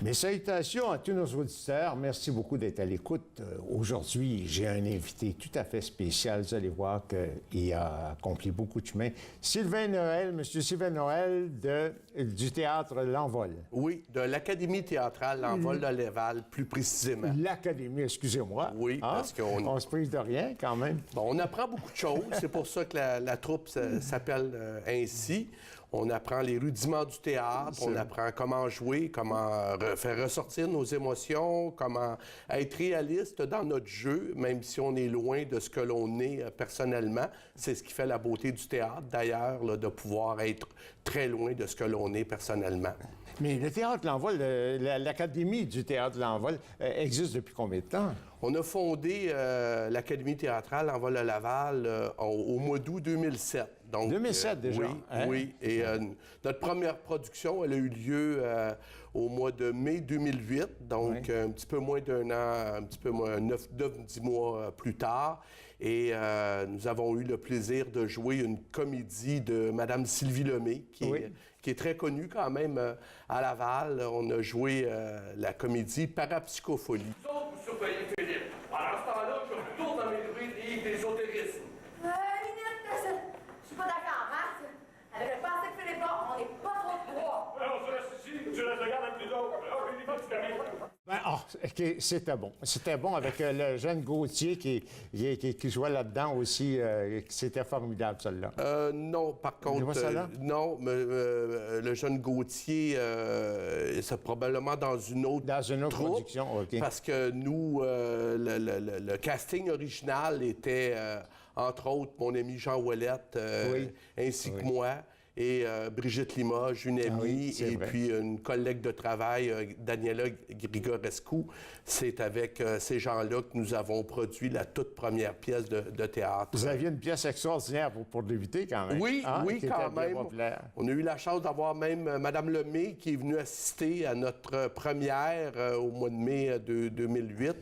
Mes salutations à tous nos auditeurs. Merci beaucoup d'être à l'écoute. Aujourd'hui, j'ai un invité tout à fait spécial. Vous allez voir qu'il a accompli beaucoup de chemin. Sylvain Noël, Monsieur Sylvain Noël du Théâtre L'Envol. Oui, de l'Académie théâtrale L'Envol de Laval, plus précisément. L'Académie, excusez-moi. Oui, parce qu'on... On se prive de rien, quand même. Bon, on apprend beaucoup de choses. C'est pour ça que la troupe s'appelle ainsi. On apprend les rudiments du théâtre, on apprend comment jouer, comment faire ressortir nos émotions, comment être réaliste dans notre jeu, même si on est loin de ce que l'on est personnellement. C'est ce qui fait la beauté du théâtre, d'ailleurs, de pouvoir être très loin de ce que l'on est personnellement. Mais le Théâtre L'Envol, l'Académie du Théâtre L'Envol existe depuis combien de temps? On a fondé l'Académie théâtrale L'Envol de Laval au mois d'août 2007. Donc, 2007 déjà? Oui, oui. Et notre première production, elle a eu lieu au mois de mai 2008, donc un petit peu moins d'un an, un petit peu moins 9-10 mois plus tard. Et nous avons eu le plaisir de jouer une comédie de Madame Sylvie Lemay, qui est très connue quand même à Laval. On a joué la comédie Parapsychopholie. Vous surveillez Philippe. Pendant ce temps-là, je retourne dans mes druides d'ésotérisme. Minette, je suis pas d'accord, hein? Elle avait pensé que Philippe, on n'est pas trop de trois. On se reste ici, tu les regardes avec les autres. Ah, Philippe, tu t'habilles. C'était bon. C'était bon avec le jeune Gauthier qui jouait là-dedans aussi. C'était formidable, celle-là. Non, par contre, non, mais, le jeune Gauthier, c'est probablement dans une autre troupe, production, OK. Parce que nous, le casting original était, entre autres, mon ami Jean Ouellette, ainsi que moi. Et Brigitte Limoges, une amie, puis une collègue de travail, Daniela Grigorescu. C'est avec ces gens-là que nous avons produit la toute première pièce de théâtre. Vous aviez une pièce extraordinaire pour débuter, quand même. Oui, oui, quand même. On a eu la chance d'avoir même Mme Lemay qui est venue assister à notre première au mois de mai 2008.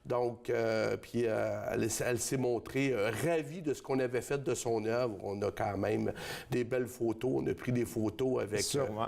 Donc, puis elle s'est montrée ravie de ce qu'on avait fait de son œuvre. On a quand même des belles photos. On a pris des photos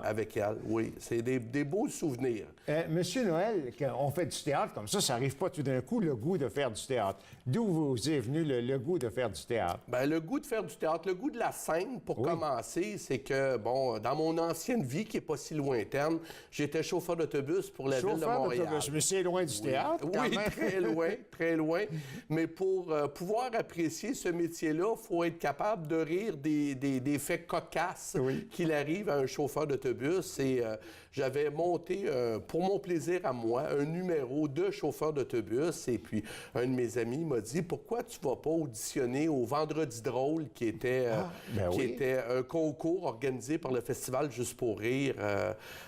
avec elle. Oui, c'est des beaux souvenirs. Monsieur Noël, quand on fait du théâtre comme ça n'arrive pas tout d'un coup, le goût de faire du théâtre. D'où vous est venu le goût de faire du théâtre? Bien, le goût de faire du théâtre, le goût de la scène, pour commencer, c'est que, bon, dans mon ancienne vie, qui n'est pas si lointaine, j'étais chauffeur d'autobus pour la ville de Montréal. Mais c'est loin du théâtre, quand même. Très loin, très loin. Mais pour pouvoir apprécier ce métier-là, il faut être capable de rire des faits cocasses qu'il arrive à un chauffeur d'autobus. Et j'avais monté, pour mon plaisir à moi, un numéro de chauffeur d'autobus. Et puis, un de mes amis m'a dit, pourquoi tu vas pas auditionner au Vendredi drôle, qui était un concours organisé par le Festival Juste pour rire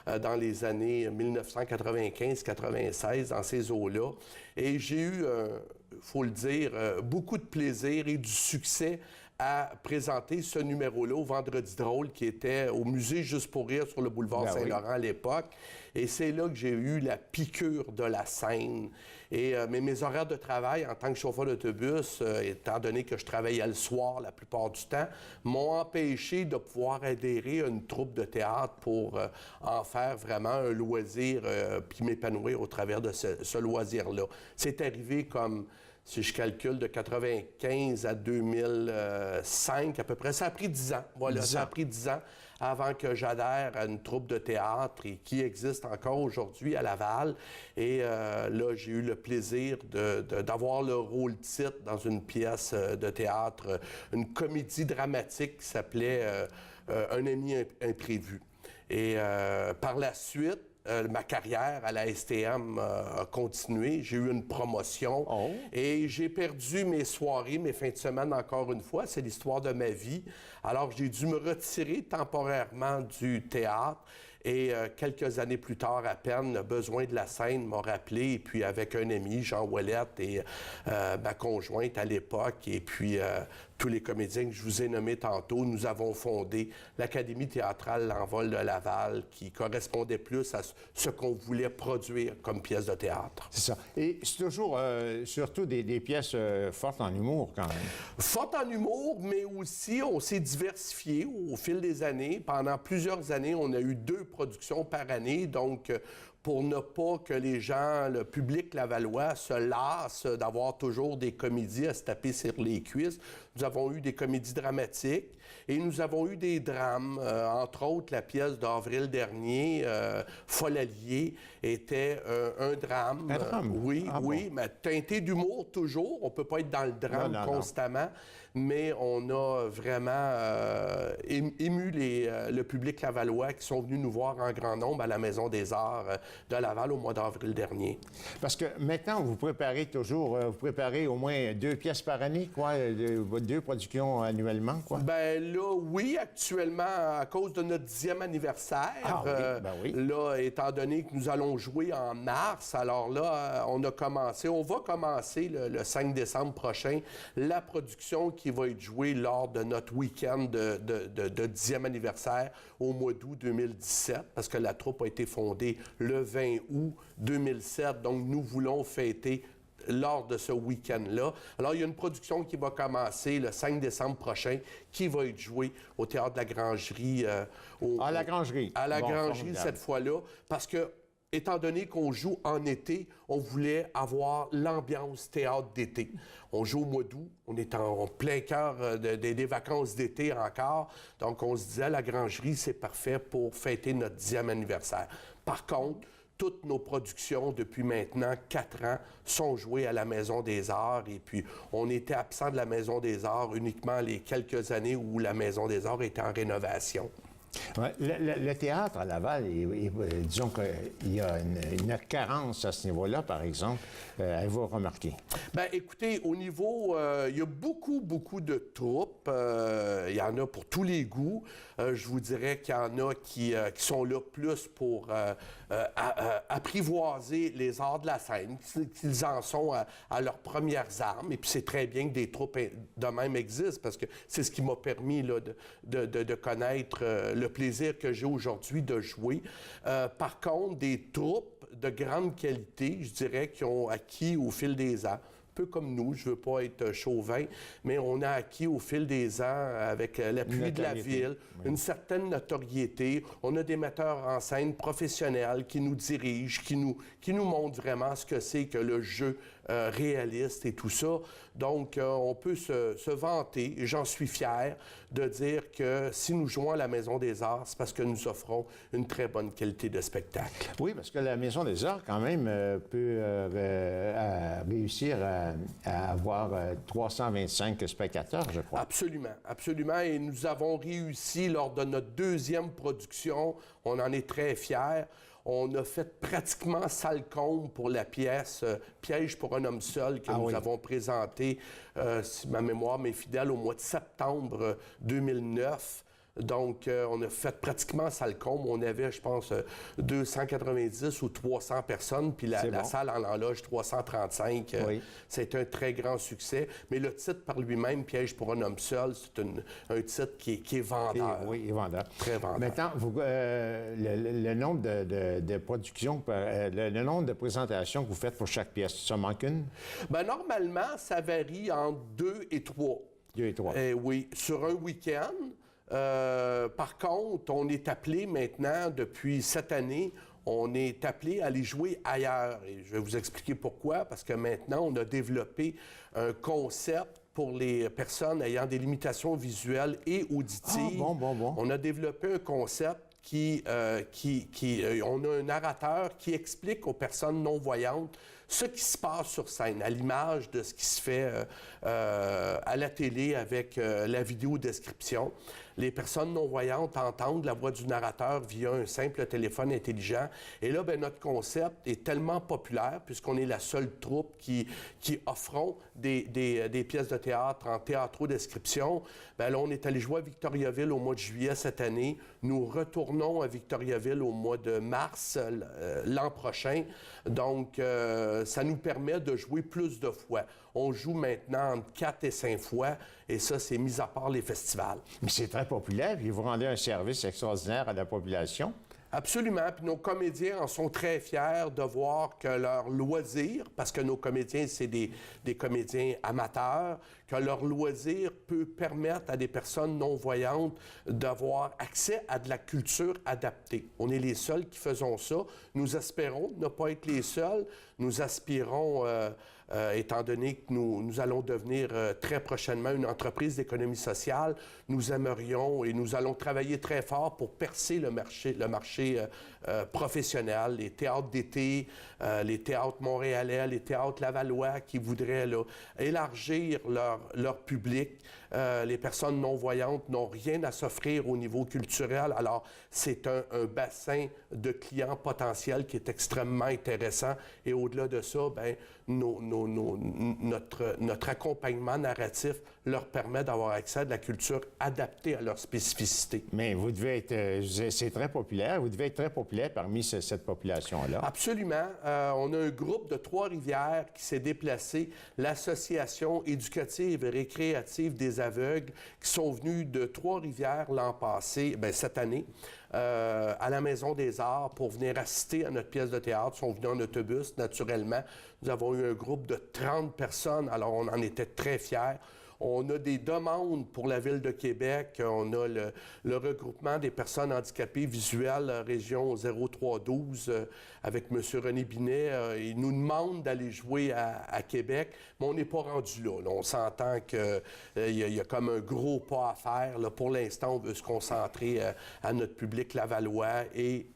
dans les années 1995-96, dans ces eaux-là. Et j'ai eu, faut le dire, beaucoup de plaisir et du succès à présenter ce numéro-là au Vendredi drôle, qui était au musée Juste pour rire sur le boulevard Saint-Laurent à l'époque. Et c'est là que j'ai eu la piqûre de la scène. Et mais mes horaires de travail en tant que chauffeur d'autobus, étant donné que je travaillais le soir la plupart du temps, m'ont empêché de pouvoir adhérer à une troupe de théâtre pour en faire vraiment un loisir puis m'épanouir au travers de ce loisir-là. C'est arrivé comme... Si je calcule de 95 à 2005, à peu près, ça a pris 10 ans. Voilà, ça a pris 10 ans avant que j'adhère à une troupe de théâtre et qui existe encore aujourd'hui à Laval. Et là, j'ai eu le plaisir d'avoir le rôle-titre dans une pièce de théâtre, une comédie dramatique qui s'appelait Un ami imprévu. Et par la suite, ma carrière à la STM a continué. J'ai eu une promotion et j'ai perdu mes soirées, mes fins de semaine encore une fois. C'est l'histoire de ma vie. Alors, j'ai dû me retirer temporairement du théâtre et quelques années plus tard à peine, le besoin de la scène m'a rappelé. Et puis, avec un ami, Jean Ouellette, et ma conjointe à l'époque, et puis tous les comédiens que je vous ai nommés tantôt, nous avons fondé l'Académie théâtrale L'Envol de Laval, qui correspondait plus à ce qu'on voulait produire comme pièce de théâtre. C'est ça. Et c'est toujours, surtout des pièces fortes en humour, quand même. Fortes en humour, mais aussi on s'est diversifié au fil des années. Pendant plusieurs années, on a eu 2 productions par année, donc pour ne pas que les gens, le public lavallois, se lasse d'avoir toujours des comédies à se taper sur les cuisses. Nous avons eu des comédies dramatiques et nous avons eu des drames. Entre autres, la pièce d'avril dernier, Folle Alliée, était un drame. Un drame? Oui, Ah, oui, bon. mais teinté d'humour toujours. On ne peut pas être dans le drame Non. constamment, mais on a vraiment ému le public lavallois qui sont venus nous voir en grand nombre à la Maison des Arts de Laval au mois d'avril dernier. Parce que maintenant, vous préparez toujours, vous préparez au moins 2 pièces par année, quoi, 2 productions annuellement, quoi. Ben là, oui, actuellement, à cause de notre 10e anniversaire, Ah oui, ben oui. là, étant donné que nous allons jouer en mars, alors là, on va commencer le 5 décembre prochain, la production qui va être jouée lors de notre week-end de 10e anniversaire au mois d'août 2017, parce que la troupe a été fondée le 20 août 2007, donc nous voulons fêter lors de ce week-end-là. Alors, il y a une production qui va commencer le 5 décembre prochain, qui va être jouée au Théâtre de la Grangerie. À la Grangerie. À la Bon, Grangerie, formidable. cette fois-là, parce que, étant donné qu'on joue en été, on voulait avoir l'ambiance théâtre d'été. On joue au mois d'août, on est en plein cœur des vacances d'été encore, donc on se disait, la Grangerie, c'est parfait pour fêter notre 10e anniversaire. Par contre, toutes nos productions, depuis maintenant 4 ans, sont jouées à la Maison des Arts. Et puis, on était absent de la Maison des Arts uniquement les quelques années où la Maison des Arts était en rénovation. Ouais, le théâtre à Laval, disons qu'il y a une carence à ce niveau-là, par exemple. Avez-vous remarqué? Bien, écoutez, au niveau, il y a beaucoup de troupes. Il y en a pour tous les goûts. Je vous dirais qu'il y en a qui sont là plus pour apprivoiser les arts de la scène, qu'ils en sont à leurs premières armes. Et puis, c'est très bien que des troupes de même existent, parce que c'est ce qui m'a permis là, de connaître le plaisir que j'ai aujourd'hui de jouer. Par contre, des troupes de grande qualité, je dirais, qui ont acquis au fil des ans, peu comme nous, je ne veux pas être chauvin, mais on a acquis au fil des ans, avec l'appui de la ville, une certaine notoriété. On a des metteurs en scène professionnels qui nous dirigent, qui nous montrent vraiment ce que c'est que le jeu réaliste et tout ça. Donc, on peut se vanter, et j'en suis fier, de dire que si nous jouons à la Maison des Arts, c'est parce que nous offrons une très bonne qualité de spectacle. Oui, parce que la Maison des Arts, quand même, peut réussir à avoir 325 spectateurs, je crois. Absolument, absolument. Et nous avons réussi lors de notre 2e production, on en est très fiers. On a fait pratiquement salle comble pour la pièce Piège pour un homme seul que nous avons présentée, si ma mémoire m'est fidèle, au mois de septembre 2009. Donc, on a fait pratiquement salle comble. On avait, je pense, 290 ou 300 personnes, puis la salle en loge 335. C'est un très grand succès. Mais le titre par lui-même, Piège pour un homme seul, c'est un titre qui est vendeur. Oui, il est vendeur. Très vendeur. Maintenant, le nombre de productions, le nombre de présentations que vous faites pour chaque pièce, ça manque une? Bien, normalement, ça varie entre 2 et 3. 2 et 3. Oui, sur un week-end. Par contre, on est appelé maintenant, depuis cette année, on est appelé à aller jouer ailleurs. Et je vais vous expliquer pourquoi. Parce que maintenant, on a développé un concept pour les personnes ayant des limitations visuelles et auditives. Bon. On a développé un concept on a un narrateur qui explique aux personnes non-voyantes ce qui se passe sur scène, à l'image de ce qui se fait à la télé avec la vidéo-description. Les personnes non-voyantes entendent la voix du narrateur via un simple téléphone intelligent. Et là, ben, notre concept est tellement populaire, puisqu'on est la seule troupe qui offront des pièces de théâtre en théâtro-description. Ben, là, on est allé jouer à Victoriaville au mois de juillet cette année. Nous retournons à Victoriaville au mois de mars l'an prochain. Donc, ça nous permet de jouer plus de fois. On joue maintenant entre 4 et 5 fois, et ça, c'est mis à part les festivals. Mais c'est très populaire, puis vous rendez un service extraordinaire à la population. Absolument. Puis nos comédiens en sont très fiers de voir que leur loisir, parce que nos comédiens, c'est des comédiens amateurs, que leur loisir peut permettre à des personnes non-voyantes d'avoir accès à de la culture adaptée. On est les seuls qui faisons ça. Nous espérons ne pas être les seuls. Nous aspirons, étant donné que nous allons devenir très prochainement une entreprise d'économie sociale, nous aimerions et nous allons travailler très fort pour percer le marché professionnel, les théâtres d'été, les théâtres montréalais, les théâtres lavallois qui voudraient là, élargir leur public. Les personnes non-voyantes n'ont rien à s'offrir au niveau culturel. Alors, c'est un bassin de clients potentiels qui est extrêmement intéressant. Et au-delà de ça, bien, notre accompagnement narratif leur permet d'avoir accès à de la culture adaptée à leurs spécificités. Mais vous devez être, c'est très populaire, vous devez être très populaire parmi cette population-là. Absolument. On a un groupe de Trois-Rivières qui s'est déplacé, l'Association éducative et récréative des aveugles, qui sont venus de Trois-Rivières l'an passé, bien, cette année, à la Maison des Arts pour venir assister à notre pièce de théâtre. Ils sont venus en autobus, naturellement. Nous avons eu un groupe de 30 personnes, alors on en était très fiers. On a des demandes pour la Ville de Québec. On a le regroupement des personnes handicapées visuelles, région 0312, avec M. René Binet. Il nous demande d'aller jouer à Québec, mais on n'est pas rendu là. On s'entend qu'il y a comme un gros pas à faire. Là. Pour l'instant, on veut se concentrer à notre public lavallois et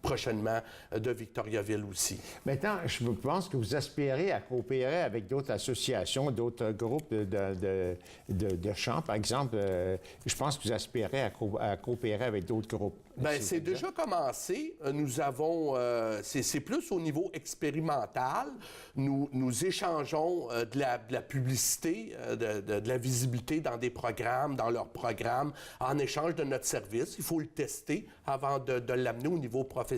prochainement de Victoriaville aussi. Maintenant, je pense que vous aspirez à coopérer avec d'autres associations, d'autres groupes de chant. Par exemple, je pense que vous aspirez à coopérer avec d'autres groupes. Bien, c'est déjà commencé. Nous avons, c'est plus au niveau expérimental. Nous échangeons de la publicité, de la visibilité dans des programmes, dans leurs programmes, en échange de notre service. Il faut le tester avant de l'amener au niveau professionnel.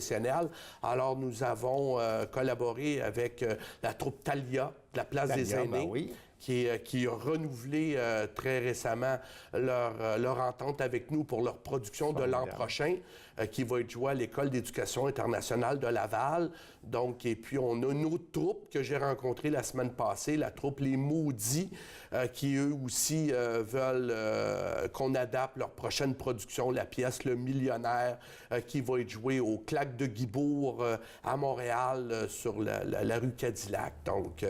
Alors, nous avons collaboré avec la troupe Thalia de la Place des Aînés. Ben oui. Qui a renouvelé très récemment leur entente avec nous pour leur production de l'an prochain, qui va être jouée à l'École d'éducation internationale de Laval. Donc, et puis, on a une autre troupe que j'ai rencontrée la semaine passée, la troupe Les Maudits, qui eux aussi veulent qu'on adapte leur prochaine production, la pièce Le Millionnaire, qui va être jouée au Claque de Guibourg à Montréal, sur la rue Cadillac. Donc,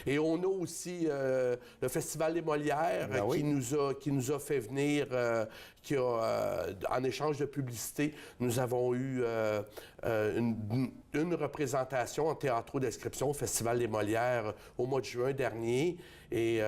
et on a aussi le Festival des Molières qui nous a fait venir, en échange de publicité, nous avons eu une représentation en théâtro description au Festival des Molières au mois de juin dernier. Et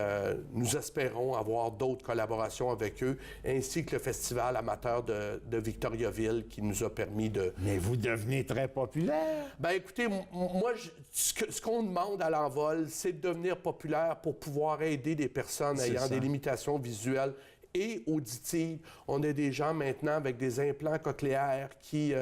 nous espérons avoir d'autres collaborations avec eux, ainsi que le Festival amateur de Victoriaville qui nous a permis de... Mais vous devenez très populaire. Bien, écoutez, moi, ce qu'on demande à l'envol, c'est de devenir populaire pour pouvoir aider des personnes ayant des limitations visuelles et auditives. On a des gens maintenant avec des implants cochléaires qui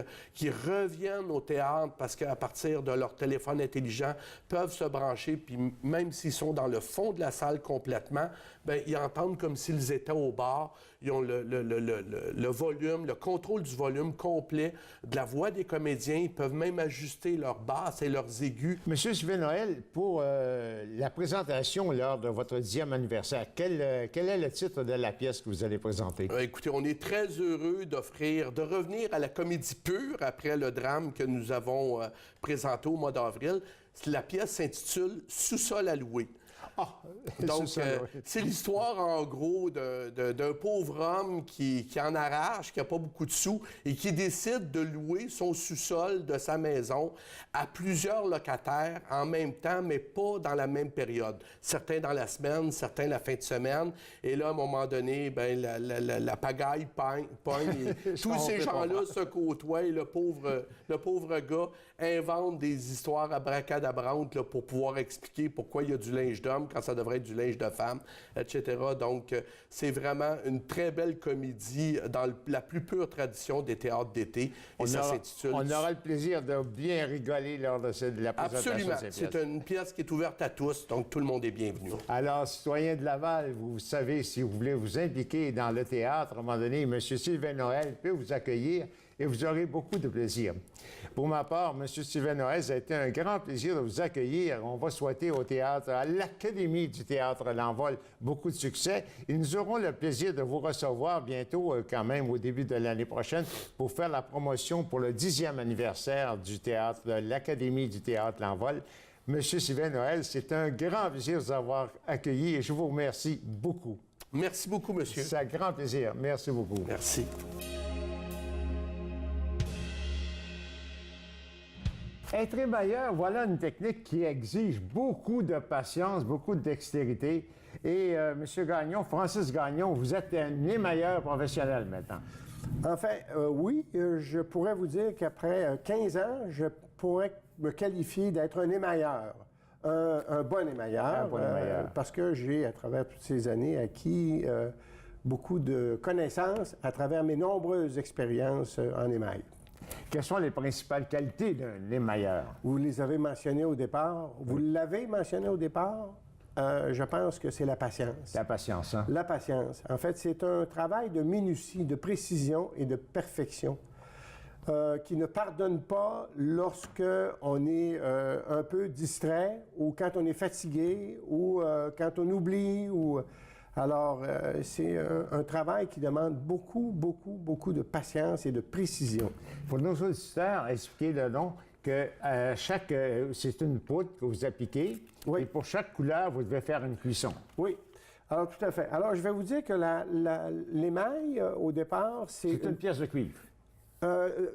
reviennent au théâtre parce qu'à partir de leur téléphone intelligent, peuvent se brancher, puis même s'ils sont dans le fond de la salle complètement, bien, ils entendent comme s'ils étaient au bar. Ils ont le volume, le contrôle du volume complet de la voix des comédiens. Ils peuvent même ajuster leurs basses et leurs aigus. Monsieur Sylvain Noël, pour la présentation lors de votre 10e anniversaire, quel est le titre de la pièce que vous allez présenter? Écoutez, on est très heureux de revenir à la comédie pure après le drame que nous avons présenté au mois d'avril. La pièce s'intitule « Sous-sol à louer ». Donc, c'est l'histoire, en gros, d'un pauvre homme qui en arrache, qui n'a pas beaucoup de sous et qui décide de louer son sous-sol de sa maison à plusieurs locataires en même temps, mais pas dans la même période. Certains dans la semaine, certains la fin de semaine. Et là, à un moment donné, ben, la pagaille pogne et tous ces gens-là se côtoient et le pauvre gars invente des histoires abracadabrantes là, pour pouvoir expliquer pourquoi il y a du linge d'homme quand ça devrait être du linge de femme, etc. Donc, c'est vraiment une très belle comédie dans la plus pure tradition des théâtres d'été. Et ça s'intitule... On aura le plaisir de bien rigoler lors de la présentation. Absolument. De cette pièce. C'est une pièce qui est ouverte à tous, donc tout le monde est bienvenu. Alors, citoyens de Laval, vous savez, si vous voulez vous impliquer dans le théâtre, à un moment donné, M. Sylvain Noël peut vous accueillir et vous aurez beaucoup de plaisir. Pour ma part, M. Sylvain Noël, ça a été un grand plaisir de vous accueillir. On va souhaiter au théâtre, à l'Académie du théâtre L'Envol, beaucoup de succès. Et nous aurons le plaisir de vous recevoir bientôt, quand même, au début de l'année prochaine, pour faire la promotion pour le 10e anniversaire du théâtre, de l'Académie du théâtre L'Envol. Monsieur Sylvain Noël, c'est un grand plaisir de vous avoir accueilli et je vous remercie beaucoup. Merci beaucoup, monsieur. C'est un grand plaisir. Merci beaucoup. Merci. Être émailleur, voilà une technique qui exige beaucoup de patience, beaucoup de dextérité. Et M. Gagnon, Francis Gagnon, vous êtes un émailleur professionnel maintenant. En fait, oui, je pourrais vous dire qu'après 15 ans, je pourrais me qualifier d'être un émailleur, un bon émailleur, parce que j'ai, à travers toutes ces années, acquis beaucoup de connaissances à travers mes nombreuses expériences en émail. Quelles sont les principales qualités d'un émailleur? Vous les avez mentionnées au départ. Vous l'avez mentionné au départ. Je pense que c'est la patience. La patience, hein? La patience. En fait, c'est un travail de minutie, de précision et de perfection qui ne pardonne pas lorsque on est un peu distrait ou quand on est fatigué ou quand on oublie. Alors, c'est un travail qui demande beaucoup, beaucoup, beaucoup de patience et de précision. Pour nos auditeurs, expliquez-le donc que c'est une poudre que vous appliquez. Oui. Et pour chaque couleur, vous devez faire une cuisson. Oui. Alors, tout à fait. Alors, je vais vous dire que l'émail, au départ, c'est... C'est une pièce de cuivre.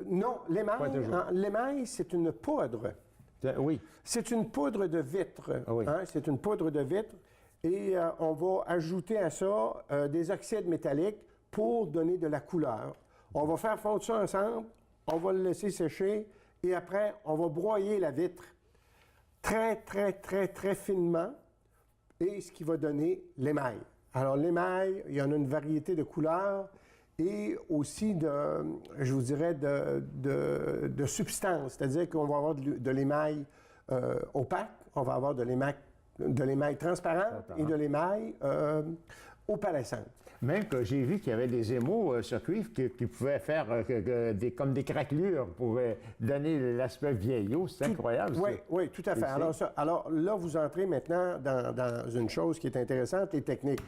Non, l'émail, c'est une poudre. Oui. C'est une poudre de vitre. Oui. Hein? C'est une poudre de vitre. Et on va ajouter à ça des oxydes métalliques pour donner de la couleur. On va faire fondre ça ensemble, on va le laisser sécher et après, on va broyer la vitre très, très, très, très finement et ce qui va donner l'émail. Alors, l'émail, il y en a une variété de couleurs et aussi je vous dirais, de substance. C'est-à-dire qu'on va avoir de l'émail opaque, on va avoir de l'émail transparent et de l'émail opalescent. Même que j'ai vu qu'il y avait des émaux sur cuivre qui pouvaient faire comme des craquelures pour donner l'aspect vieillot. C'est incroyable. Oui, oui, tout à fait. Alors là, vous entrez maintenant dans une chose qui est intéressante, les techniques.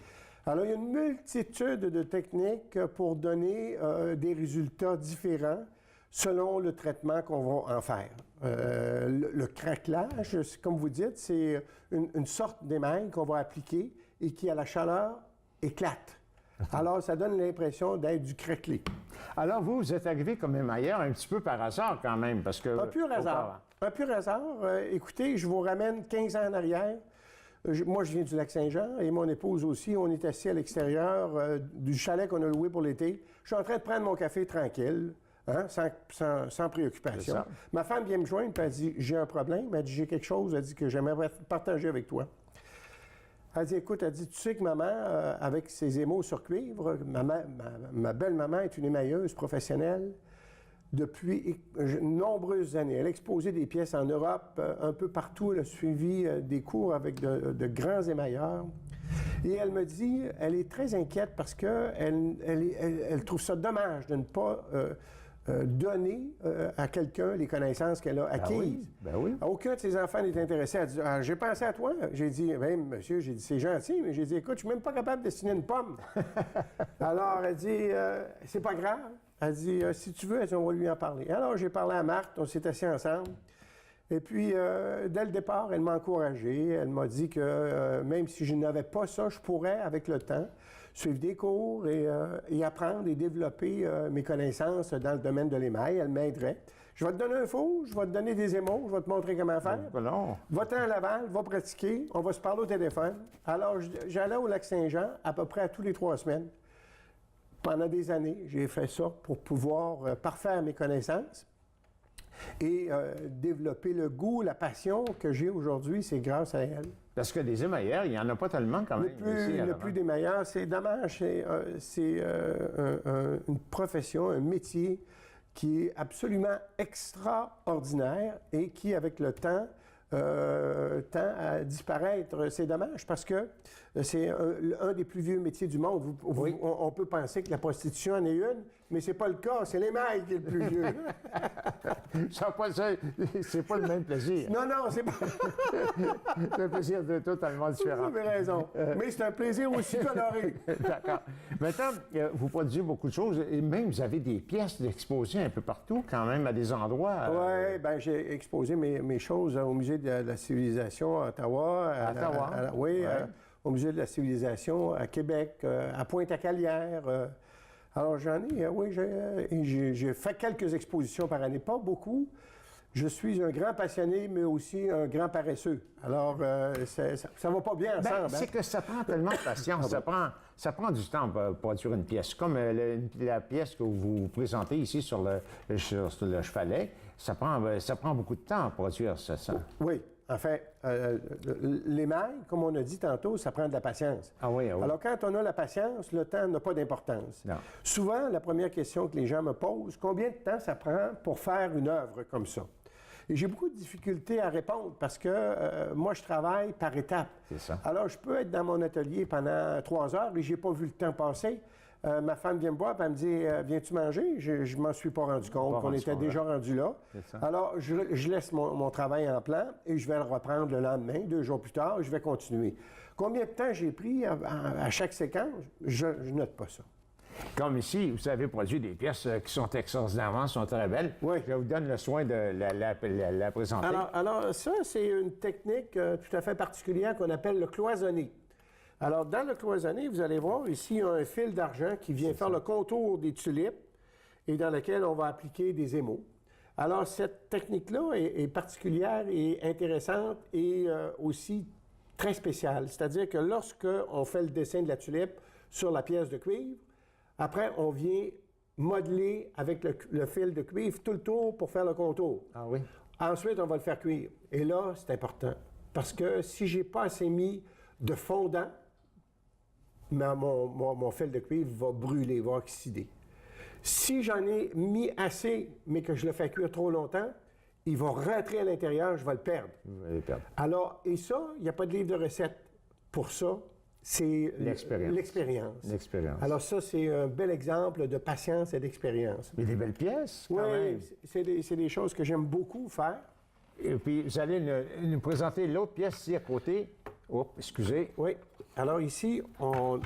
Alors, il y a une multitude de techniques pour donner des résultats différents selon le traitement qu'on va en faire. Le craquelage, comme vous dites, c'est une sorte d'émail qu'on va appliquer et qui, à la chaleur, éclate. Alors, ça donne l'impression d'être du craquelé. Alors, vous êtes arrivé comme émailleur un petit peu par hasard quand même, parce que... Un pur hasard. Un pur hasard. Écoutez, je vous ramène 15 ans en arrière. Moi, je viens du Lac-Saint-Jean et mon épouse aussi. On est assis à l'extérieur du chalet qu'on a loué pour l'été. Je suis en train de prendre mon café tranquille. Hein, sans préoccupation. Ma femme vient me joindre et elle dit « J'ai un problème. » Elle dit « J'ai quelque chose. » Elle dit « que j'aimerais partager avec toi. » Elle dit « Écoute, elle dit, tu sais que maman, avec ses émaux sur cuivre, ma belle-maman est une émailleuse professionnelle depuis de nombreuses années. Elle a exposé des pièces en Europe, un peu partout. Elle a suivi des cours avec de grands émailleurs. Et elle me dit, elle est très inquiète parce qu'elle trouve ça dommage de ne pas donner à quelqu'un les connaissances qu'elle a acquises. Ben oui. Aucun de ses enfants n'est intéressé. Elle dit, j'ai pensé à toi. J'ai dit, ben monsieur, j'ai dit, c'est gentil, mais j'ai dit, écoute, je suis même pas capable de dessiner une pomme. Alors, elle dit, c'est pas grave. Elle dit, si tu veux, elle dit, on va lui en parler. Alors, j'ai parlé à Marthe, on s'est assis ensemble. Et puis, dès le départ, elle m'a encouragé. Elle m'a dit que même si je n'avais pas ça, je pourrais, avec le temps, suivre des cours et apprendre et développer mes connaissances dans le domaine de l'émail. Elle m'aiderait. Je vais te donner un four, je vais te donner des émaux, je vais te montrer comment faire. Va-t'en à Laval, va pratiquer, on va se parler au téléphone. Alors, j'allais au Lac-Saint-Jean à peu près tous les 3 semaines. Pendant des années, j'ai fait ça pour pouvoir parfaire mes connaissances. Et développer le goût, la passion que j'ai aujourd'hui, c'est grâce à elle. Parce que des émailleurs, il n'y en a pas tellement quand même. Le plus d'émailleurs, c'est dommage. C'est une profession, un métier qui est absolument extraordinaire et qui, avec le temps, tend à disparaître. C'est dommage parce que c'est un des plus vieux métiers du monde. On peut penser que la prostitution en est une, mais c'est pas le cas, c'est l'émail qui est le plus vieux. C'est pas le même plaisir. Non, non, c'est pas... C'est un plaisir totalement Vous différent. avez raison. Mais c'est un plaisir aussi coloré. D'accord. Maintenant, vous produisez beaucoup de choses et même vous avez des pièces d'exposées un peu partout, quand même, à des endroits. Oui, bien, j'ai exposé mes choses au Musée de la civilisation à Ottawa. À Ottawa? Oui, Ouais. au Musée de la civilisation à Québec, à Pointe-à-Calière. Alors, j'en ai, oui, j'ai fait quelques expositions par année, pas beaucoup. Je suis un grand passionné, mais aussi un grand paresseux. Alors, ça va pas bien ensemble. C'est que ça prend tellement de patience, ça prend du temps pour produire une pièce. Comme la pièce que vous présentez ici sur le chevalet, ça prend beaucoup de temps à produire ça. Oui, en fait, l'émail, comme on a dit tantôt, ça prend de la patience. Ah oui, ah oui. Alors, quand on a la patience, le temps n'a pas d'importance. Non. Souvent, la première question que les gens me posent, combien de temps ça prend pour faire une œuvre comme ça? Et j'ai beaucoup de difficultés à répondre parce que moi, je travaille par étapes. C'est ça. Alors, je peux être dans mon atelier pendant 3 heures et je n'ai pas vu le temps passer. Ma femme vient me voir et elle me dit viens-tu manger? Je ne m'en suis pas rendu compte qu'on était déjà rendu là. Ça. Alors, je laisse mon travail en plan et je vais le reprendre le lendemain, 2 jours plus tard, et je vais continuer. Combien de temps j'ai pris à chaque séquence? Je note pas ça. Comme ici, vous avez produit des pièces qui sont extraordinairement, sont très belles. Oui. Je vous donne le soin de la présenter. Alors ça, c'est une technique tout à fait particulière qu'on appelle le cloisonné. Alors, dans le cloisonné, vous allez voir ici, il y a un fil d'argent qui vient faire le contour des tulipes et dans lequel on va appliquer des émaux. Alors, cette technique-là est particulière et intéressante et aussi très spéciale. C'est-à-dire que lorsque on fait le dessin de la tulipe sur la pièce de cuivre, après, on vient modeler avec le fil de cuivre tout le tour pour faire le contour. Ah oui? Ensuite, on va le faire cuire. Et là, c'est important. Parce que si j'ai pas assez mis de fondant, mon fil de cuivre va brûler, va oxyder. Si j'en ai mis assez, mais que je le fais cuire trop longtemps, il va rentrer à l'intérieur, je vais le perdre. Vous allez perdre. Alors, et ça, il n'y a pas de livre de recettes pour ça. C'est L'expérience. L'expérience. Alors ça, c'est un bel exemple de patience et d'expérience. Mais des belles pièces, quand même. Oui, c'est des choses que j'aime beaucoup faire. Et puis, vous allez nous présenter l'autre pièce ici à côté. Oups, excusez. Oui. Alors ici, encore,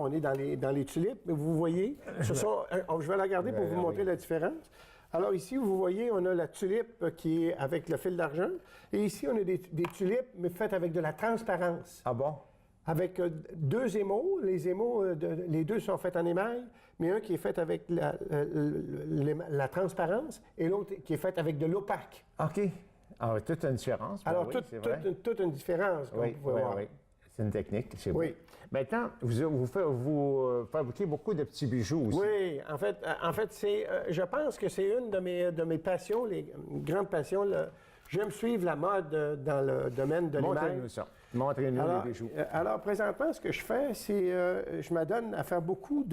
on est dans les tulipes, mais vous voyez, je vais la garder pour vous montrer la différence. Alors ici, vous voyez, on a la tulipe qui est avec le fil d'argent. Et ici, on a des tulipes, mais faites avec de la transparence. Ah bon? Avec 2 émaux. Les émaux, les 2 sont faits en émail, mais un qui est fait avec la transparence et l'autre qui est fait avec de l'opaque. OK. Ah, toute une différence. Ben Alors, oui, c'est vrai. toute une différence, comme Oui, vous pouvez voir. oui. C'est une technique, c'est Oui. bon. Maintenant, vous fabriquez beaucoup de petits bijoux aussi. Oui, en fait je pense que c'est une de mes passions, une grande passion. J'aime suivre la mode dans le domaine de l'émail. Montrez-nous ça. Montrez-nous les bijoux. Alors, présentement, ce que je fais, c'est je m'adonne à faire beaucoup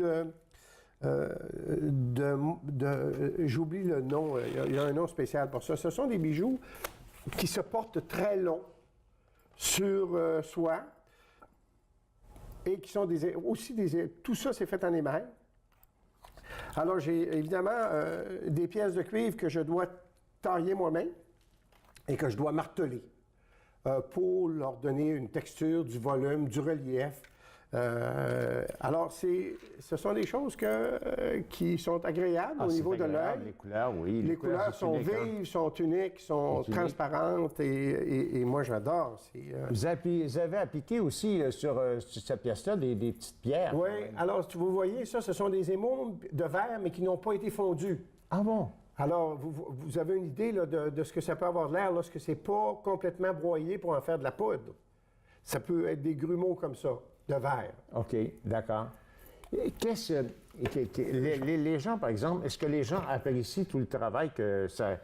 j'oublie le nom, il y a un nom spécial pour ça. Ce sont des bijoux qui se portent très longs sur soi et qui sont tout ça, c'est fait en émail. Alors, j'ai évidemment des pièces de cuivre que je dois tailler moi-même et que je dois marteler pour leur donner une texture, du volume, du relief. Alors, ce sont des choses qui sont agréables au niveau de l'œil. Les couleurs, oui. Les couleurs sont vives, sont uniques, sont transparentes et moi, j'adore. Vous avez appliqué aussi sur cette pièce-là des petites pierres. Oui, alors, vous voyez, ça, ce sont des émaux de verre, mais qui n'ont pas été fondus. Ah bon? Alors, vous avez une idée là, de ce que ça peut avoir l'air lorsque c'est pas complètement broyé pour en faire de la poudre. Ça peut être des grumeaux comme ça, de verre. OK, d'accord. Les gens, par exemple, est-ce que les gens apprécient tout le travail que ça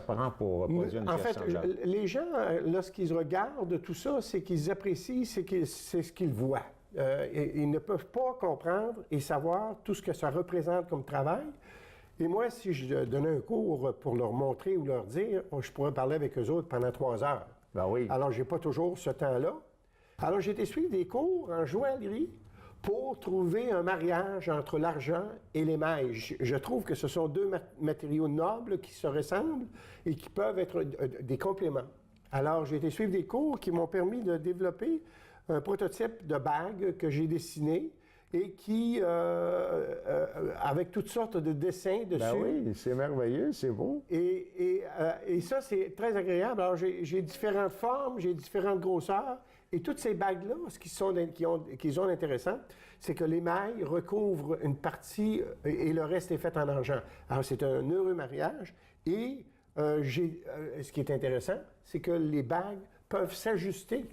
prend pour produire une pièce En fait, semblable? les gens, lorsqu'ils regardent tout ça, c'est qu'ils apprécient, c'est ce qu'ils voient. Ils ne peuvent pas comprendre et savoir tout ce que ça représente comme travail. Et moi, si je donnais un cours pour leur montrer ou leur dire, je pourrais parler avec eux autres pendant 3 heures. Ben oui. Alors, je n'ai pas toujours ce temps-là. Alors, j'ai été suivre des cours en joaillerie pour trouver un mariage entre l'argent et l'émail. Je trouve que ce sont deux matériaux nobles qui se ressemblent et qui peuvent être des compléments. Alors, j'ai été suivre des cours qui m'ont permis de développer un prototype de bague que j'ai dessiné et qui, avec toutes sortes de dessins dessus. Ben oui, c'est merveilleux, c'est beau. Et ça, c'est très agréable. Alors, j'ai différentes formes, j'ai différentes grosseurs. Et toutes ces bagues-là, ce qu'ils ont d'intéressant, c'est que l'émail recouvre une partie et le reste est fait en argent. Alors, c'est un heureux mariage. Et ce qui est intéressant, c'est que les bagues peuvent s'ajuster,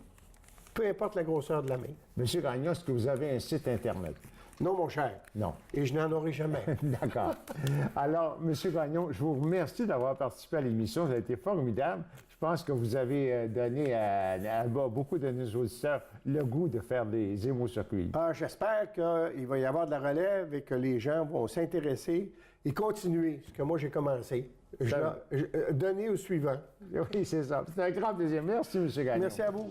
peu importe la grosseur de la main. Monsieur Gagnon, est-ce que vous avez un site Internet? Non, mon cher. Non. Et je n'en aurai jamais. D'accord. Alors, Monsieur Gagnon, je vous remercie d'avoir participé à l'émission. Ça a été formidable. Je pense que vous avez donné à beaucoup de nos auditeurs le goût de faire des hémocircuits. J'espère qu'il va y avoir de la relève et que les gens vont s'intéresser et continuer ce que moi j'ai commencé. Donner au suivant. Oui, c'est ça. C'est un grand plaisir. Merci, M. Gagnon. Merci à vous.